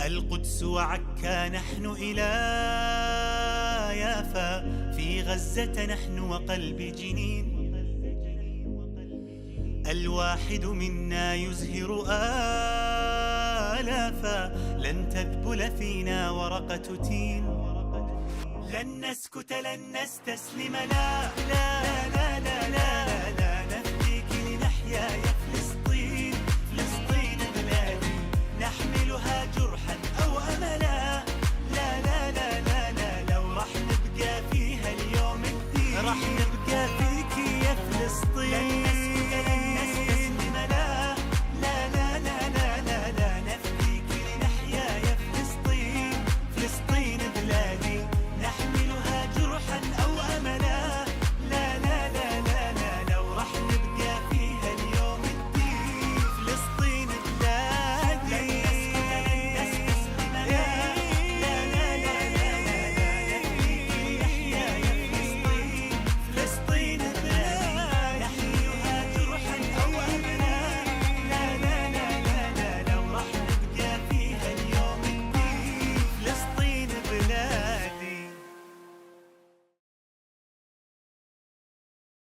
القدس وعكا نحن إلى يافا، في غزة نحن وقلب جنين. الواحد منا يزهر آلافا، لن تذبل فينا ورقة تين. لن نسكت لن نستسلم، لا لا لا لا لا, لا نفديك لنحيا